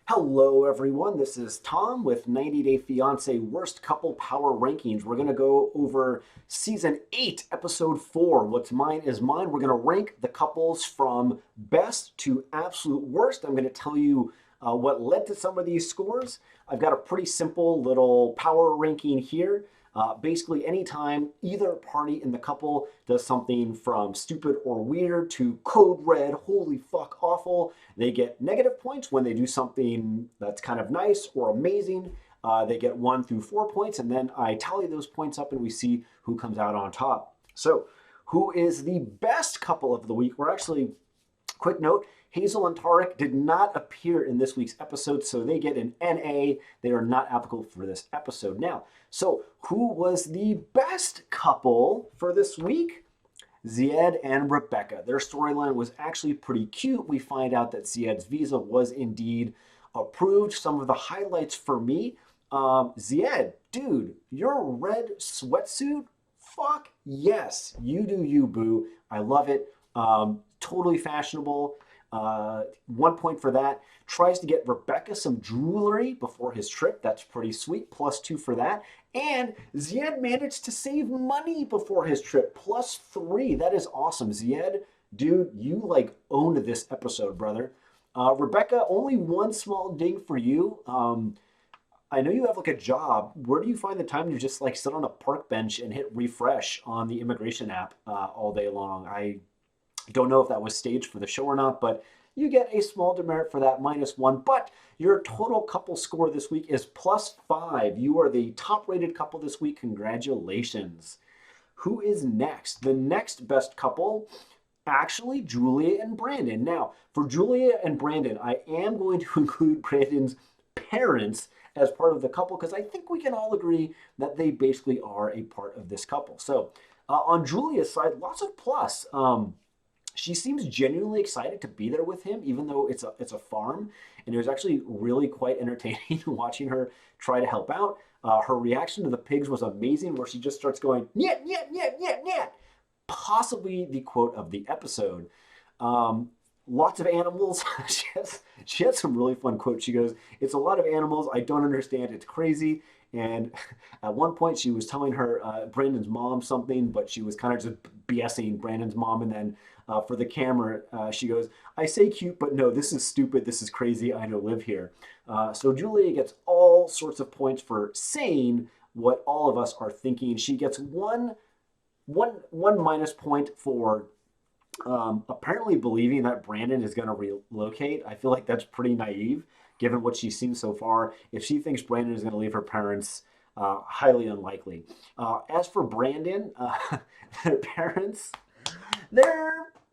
Hello, everyone. This is Tom with 90 Day Fiance Worst Couple Power Rankings. We're going to go over Season 8, Episode 4. What's mine is mine. We're going to rank the couples from best to absolute worst. I'm going to tell you what led to some of these scores. I've got a pretty simple little power ranking here. Basically, anytime either party in the couple does something from stupid or weird to code red, holy fuck, awful, they get negative points. When they do something that's kind of nice or amazing, they get 1 through 4 points, and then I tally those points up and we see who comes out on top. So, who is the best couple of the week? We're actually, quick note, Hazel and Tarik did not appear in this week's episode, so they get an NA. They are not applicable for this episode. Now, so who was the best couple for this week? ZIED and Rebecca. Their storyline was actually pretty cute. We find out that ZIED's visa was indeed approved. Some of the highlights for me, ZIED, dude, your red sweatsuit, fuck yes. You do you, boo. I love it. Totally fashionable. 1 point for that. Tries to get Rebecca some jewelry before his trip. That's pretty sweet. +2 for that. And ZIED managed to save money before his trip. +3. That is awesome. ZIED, dude, you like owned this episode, brother. Rebecca, only one small ding for you. I know you have like a job. Where do you find the time to just like sit on a park bench and hit refresh on the immigration app all day long? I don't know if that was staged for the show or not, but you get a small demerit for that, -1. But your total couple score this week is +5. You are the top-rated couple this week. Congratulations. Who is next? The next best couple, actually, Julia and Brandon. Now, for Julia and Brandon, I am going to include Brandon's parents as part of the couple because I think we can all agree that they basically are a part of this couple. So, on Julia's side, lots of plus. She seems genuinely excited to be there with him, even though it's a farm. And it was actually really quite entertaining watching her try to help out. Her reaction to the pigs was amazing, where she just starts going, "Nyet, nyet, nyet, nyet, nyet." Possibly the quote of the episode. Lots of animals. She has some really fun quotes. She goes, "It's a lot of animals. I don't understand. It's crazy." And at one point, she was telling her Brandon's mom something, but she was kind of just BSing Brandon's mom. And then for the camera, she goes, "I say cute, but no, this is stupid. This is crazy. I don't live here." So Julia gets all sorts of points for saying what all of us are thinking. She gets one minus point for apparently believing that Brandon is going to relocate. I feel like that's pretty naive, given what she's seen so far. If she thinks Brandon is going to leave her parents, highly unlikely. As for Brandon, their parents,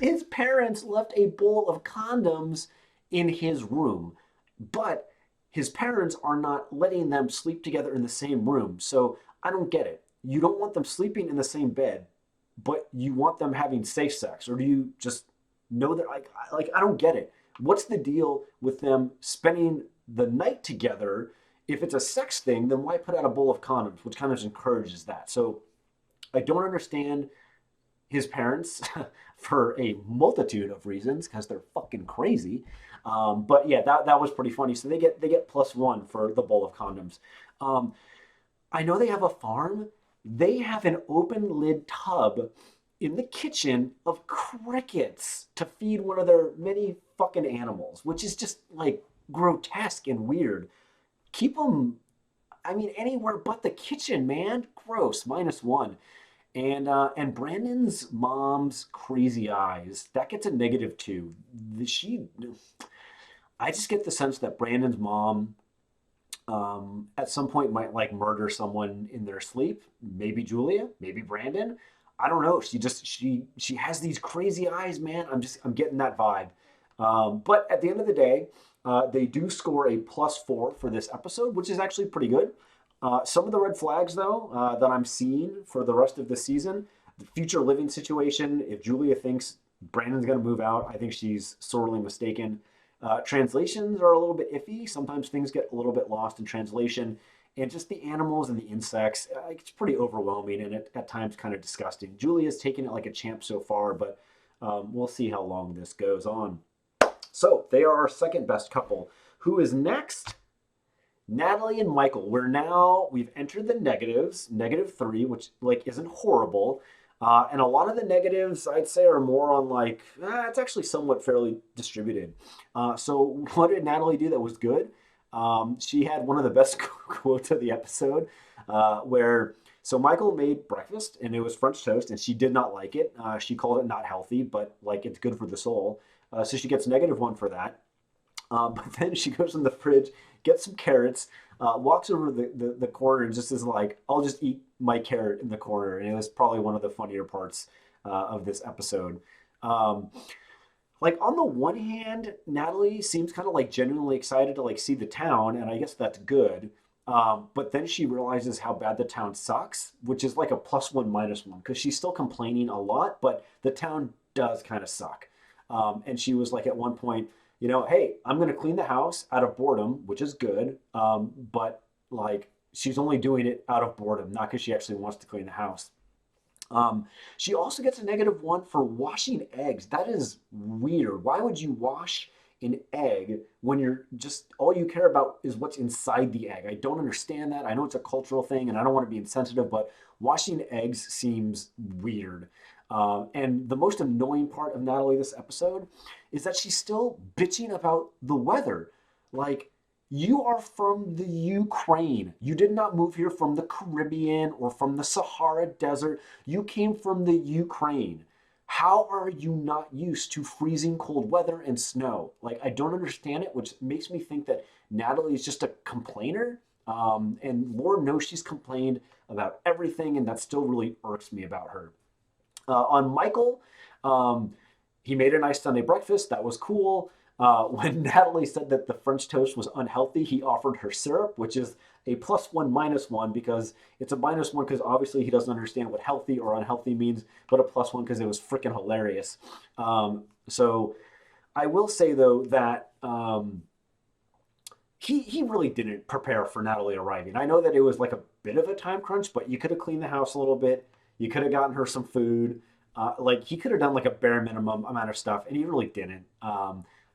his parents left a bowl of condoms in his room, but his parents are not letting them sleep together in the same room. So I don't get it. You don't want them sleeping in the same bed, but you want them having safe sex, or do you just know that? I don't get it. What's the deal with them spending the night together? If it's a sex thing, then why put out a bowl of condoms, which kind of encourages that? So I don't understand his parents for a multitude of reasons because they're fucking crazy. But yeah, that was pretty funny. So they get +1 for the bowl of condoms. I know they have a farm. They have an open lid tub in the kitchen of crickets to feed one of their many fucking animals, which is just like grotesque and weird. Keep them, I mean, anywhere but the kitchen, man. Gross. -1. And Brandon's mom's crazy eyes, that gets a -2. I just get the sense that Brandon's mom at some point might like murder someone in their sleep. Maybe Julia, maybe Brandon. I don't know. She has these crazy eyes, man. I'm getting that vibe. But at the end of the day, they do score a +4 for this episode, which is actually pretty good. Some of the red flags, though, that I'm seeing for the rest of the season, the future living situation. If Julia thinks Brandon's going to move out, I think she's sorely mistaken. Translations are a little bit iffy. Sometimes things get a little bit lost in translation. And just the animals and the insects, it's pretty overwhelming and at times kind of disgusting. Julia's taken it like a champ so far, but we'll see how long this goes on. So they are our second best couple. Who is next? Natalie and Michael. We've entered the negatives, -3, which like isn't horrible. And a lot of the negatives I'd say are more on like, it's actually somewhat fairly distributed. So what did Natalie do that was good? She had one of the best quotes of the episode where, so Michael made breakfast and it was French toast and she did not like it. She called it not healthy, but like it's good for the soul. So she gets -1 for that. But then she goes in the fridge, gets some carrots, walks over the corner and just is like, I'll just eat my carrot in the corner. And it was probably one of the funnier parts of this episode. Um, like on the one hand, Natalie seems kind of like genuinely excited to like see the town, and I guess that's good. But then she realizes how bad the town sucks, which is like a +1 -1 because she's still complaining a lot, but the town does kind of suck. And she was like at one point, hey, I'm going to clean the house out of boredom, which is good. But like she's only doing it out of boredom, not because she actually wants to clean the house. She also gets a -1 for washing eggs. That is weird. Why would you wash an egg when you're just all you care about is what's inside the egg? I don't understand that. I know it's a cultural thing and I don't want to be insensitive, but washing eggs seems weird. And the most annoying part of Natalie this episode is that she's still bitching about the weather. Like, you are from the Ukraine. You did not move here from the Caribbean or from the Sahara Desert. You came from the Ukraine. How are you not used to freezing cold weather and snow? Like, I don't understand it, which makes me think that Natalie is just a complainer. And Lord knows she's complained about everything, and that still really irks me about her. On Michael, he made a nice Sunday breakfast. That was cool. When Natalie said that the French toast was unhealthy, he offered her syrup, which is a +1 -1 because it's a -1 because obviously he doesn't understand what healthy or unhealthy means, but a +1 because it was freaking hilarious. So I will say though that he really didn't prepare for Natalie arriving. I know that it was like a bit of a time crunch, but you could have cleaned the house a little bit. You could have gotten her some food. Like he could have done like a bare minimum amount of stuff, and he really didn't.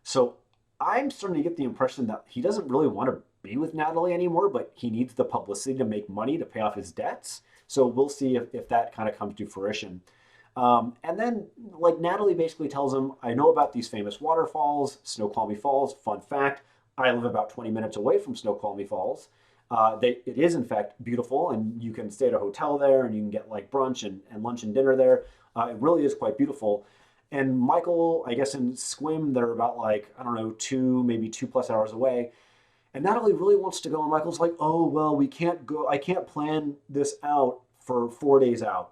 So I'm starting to get the impression that he doesn't really want to be with Natalie anymore, but he needs the publicity to make money to pay off his debts. So we'll see if that kind of comes to fruition. And then, like, Natalie basically tells him, I know about these famous waterfalls, Snoqualmie Falls. Fun fact, I live about 20 minutes away from Snoqualmie Falls. It is, in fact, beautiful, and you can stay at a hotel there, and you can get, like, brunch and lunch and dinner there. It really is quite beautiful. And Michael, I guess in Swim, they're about, like, I don't know, maybe 2+ hours away. And Natalie really wants to go, and Michael's like, oh, well, we can't go. I can't plan this out for 4 days out.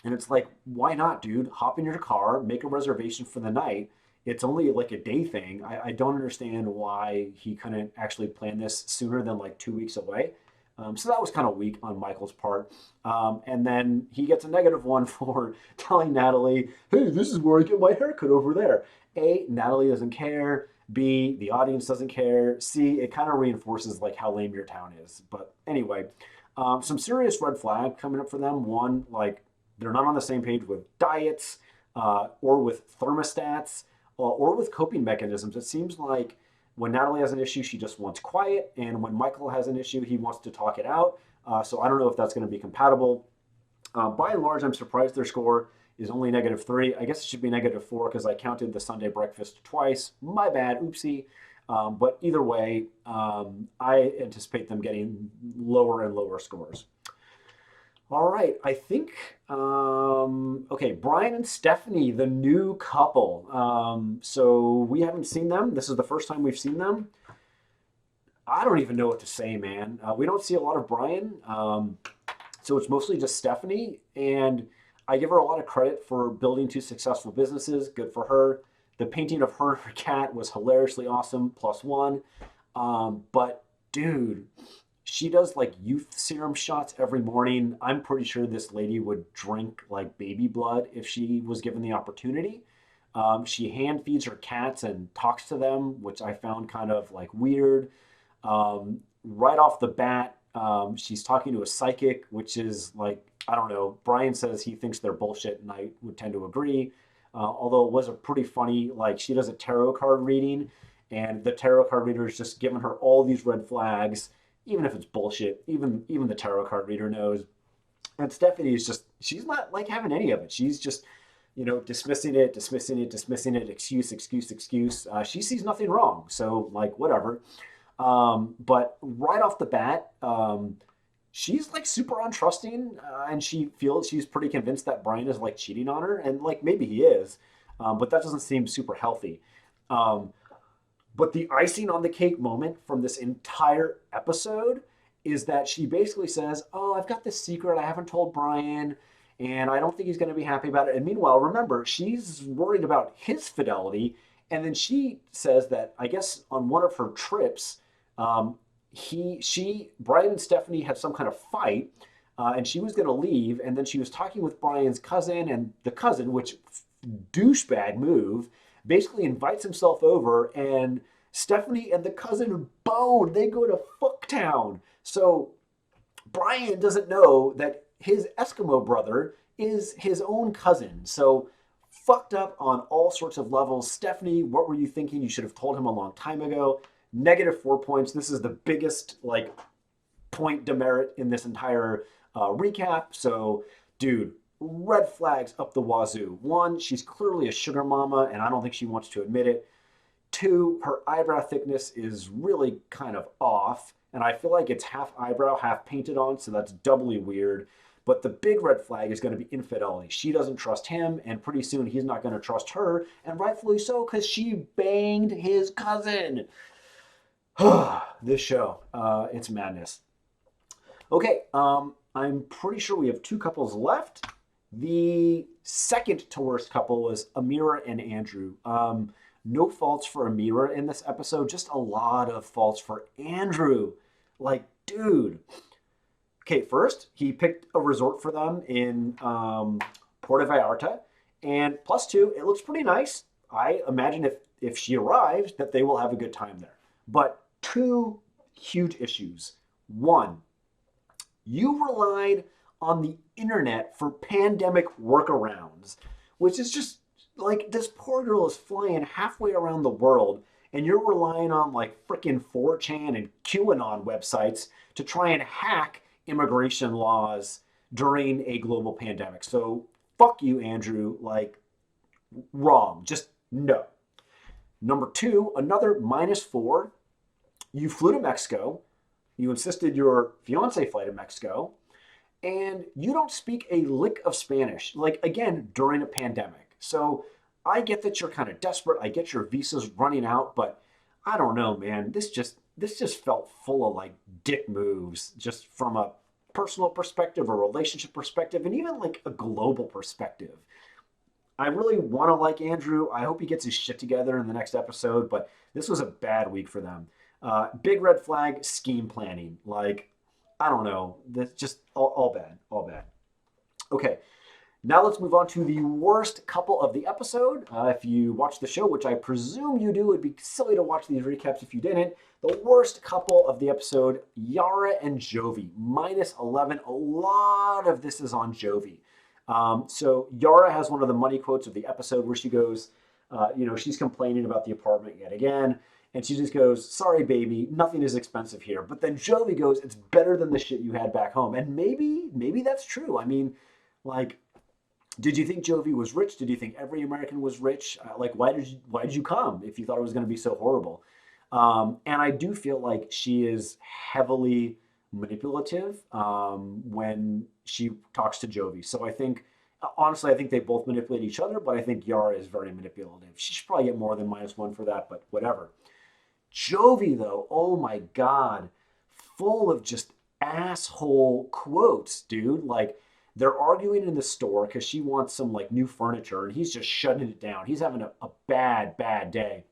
And it's like, why not, dude? Hop in your car, make a reservation for the night. It's only like a day thing. I don't understand why he couldn't actually plan this sooner than like 2 weeks away. So that was kind of weak on Michael's part. And then he gets a -1 for telling Natalie, hey, this is where I get my haircut over there. A, Natalie doesn't care. B, the audience doesn't care. C, it kind of reinforces like how lame your town is. But anyway, some serious red flag coming up for them. One, like they're not on the same page with diets or with thermostats or with coping mechanisms. It seems like when Natalie has an issue, she just wants quiet. And when Michael has an issue, he wants to talk it out. So I don't know if that's going to be compatible. By and large, I'm surprised their score is only -3. I guess it should be -4 because I counted the Sunday breakfast twice. My bad, oopsie. But either way, I anticipate them getting lower and lower scores. All right, I think, okay, Brian and Stephanie, the new couple. So we haven't seen them. This is the first time we've seen them. I don't even know what to say, man. We don't see a lot of Brian. So it's mostly just Stephanie. And I give her a lot of credit for building 2 successful businesses. Good for her. The painting of her and her cat was hilariously awesome, +1. But dude, she does like youth serum shots every morning. I'm pretty sure this lady would drink like baby blood if she was given the opportunity. She hand feeds her cats and talks to them, which I found kind of like weird. Right off the bat, she's talking to a psychic, which is like, I don't know. Brian says he thinks they're bullshit, and I would tend to agree. Although it was a pretty funny, like she does a tarot card reading, and the tarot card reader is just giving her all these red flags, even if it's bullshit. Even the tarot card reader knows. And Stephanie is just, she's not like having any of it. She's just, dismissing it, excuse. She sees nothing wrong. So, like, whatever. But right off the bat, she's like super untrusting, and she feels she's pretty convinced that Brian is like cheating on her. And like, maybe he is, but that doesn't seem super healthy. But the icing on the cake moment from this entire episode is that she basically says, "Oh, I've got this secret I haven't told Brian, and I don't think he's going to be happy about it." And meanwhile, remember, she's worried about his fidelity. And then she says that, I guess, on one of her trips, Brian and Stephanie had some kind of fight, and she was going to leave. And then she was talking with Brian's cousin, and the cousin, which douchebag move, basically invites himself over, and Stephanie and the cousin bone. They go to Fucktown. So Brian doesn't know that his Eskimo brother is his own cousin. So fucked up on all sorts of levels. Stephanie, what were you thinking? You should have told him a long time ago. -4 points. This is the biggest point demerit in this entire recap. So, dude, red flags up the wazoo. 1, she's clearly a sugar mama, and I don't think she wants to admit it. 2, her eyebrow thickness is really kind of off, and I feel like it's half eyebrow, half painted on, so that's doubly weird. But the big red flag is going to be infidelity. She doesn't trust him, and pretty soon he's not going to trust her, and rightfully so, because she banged his cousin. This show, it's madness. Okay, I'm pretty sure we have 2 couples left. The second to worst couple was AMIRA and Andrew. No faults for AMIRA in this episode, just a lot of faults for Andrew. Like, dude. Okay, first, he picked a resort for them in Puerto Vallarta, and +2, it looks pretty nice. I imagine if she arrives, that they will have a good time there. But 2 huge issues. 1, you relied on the internet for pandemic workarounds, which is just like, this poor girl is flying halfway around the world, and you're relying on like frickin' 4chan and QAnon websites to try and hack immigration laws during a global pandemic. So fuck you, Andrew. Like, wrong. Just no. Number 2, another -4. You flew to Mexico. You insisted your fiance fly to Mexico, and you don't speak a lick of Spanish, like, again, during a pandemic. So I get that you're kind of desperate. I get your visa's running out, but I don't know, man. This just felt full of like dick moves, just from a personal perspective, a relationship perspective, and even like a global perspective. I really want to like Andrew. I hope he gets his shit together in the next episode, but this was a bad week for them. Big red flag, scheme planning. Like, I don't know. That's just all bad, all bad. Okay, now let's move on to the worst couple of the episode. If you watch the show, which I presume you do, it'd be silly to watch these recaps if you didn't. The worst couple of the episode, Yara and JOVI, -11. A lot of this is on JOVI. So Yara has one of the money quotes of the episode where she goes, she's complaining about the apartment yet again. And she just goes, "Sorry, baby, nothing is expensive here." But then JOVI goes, "It's better than the shit you had back home." And maybe that's true. I mean, like, did you think JOVI was rich? Did you think every American was rich? Why did you come if you thought it was going to be so horrible? And I do feel like she is heavily manipulative when she talks to JOVI. So I think, honestly, I think they both manipulate each other, but I think Yara is very manipulative. She should probably get more than -1 for that, but whatever. JOVI, though, oh my God, full of just asshole quotes, dude. Like, they're arguing in the store because she wants some like new furniture, and he's just shutting it down. He's having a bad day.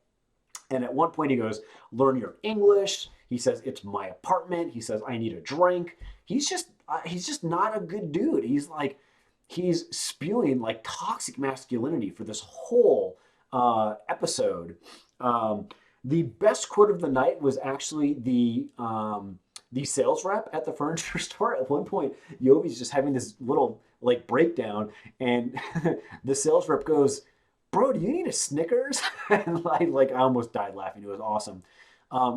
And at one point he goes, "Learn your English." He says, "It's my apartment." He says, "I need a drink." He's just not a good dude. He's spewing like toxic masculinity for this whole episode. The best quote of the night was actually the sales rep at the furniture store. At one point, Yovi's just having this little like breakdown, and the sales rep goes, bro, do you need a Snickers? And I almost died laughing. It was awesome.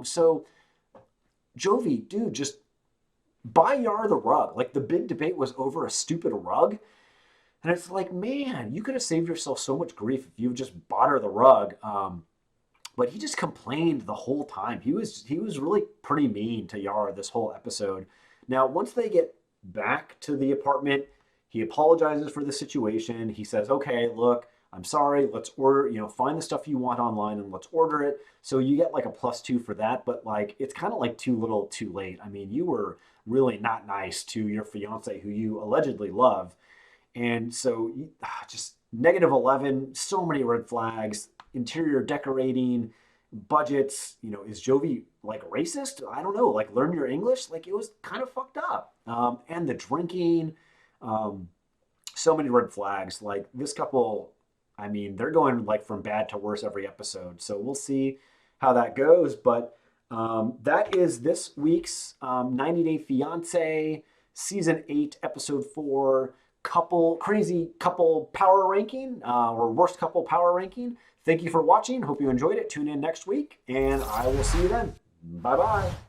So Jovi, dude, just buy Yara the rug. Like the big debate was over a stupid rug. And it's like, man, you could have saved yourself so much grief if you just bought her the rug. But he just complained the whole time. He was really pretty mean to Yara this whole episode. Now, once they get back to the apartment, he apologizes for the situation. He says, "Okay, look, I'm sorry. Let's order, find the stuff you want online and let's order it." So you get like a +2 for that, but like it's kind of like too little, too late. I mean, you were really not nice to your fiance who you allegedly love. And so just -11, so many red flags, interior decorating, budgets. Is Jovi like racist? I don't know. Like learn your English. Like it was kind of fucked up. And the drinking, um, so many red flags. Like this couple, I mean, they're going like from bad to worse every episode. So we'll see how that goes. But that is this week's 90 Day Fiance, Season 8, Episode 4, crazy couple power ranking, or worst couple power ranking. Thank you for watching. Hope you enjoyed it. Tune in next week, and I will see you then. Bye-bye.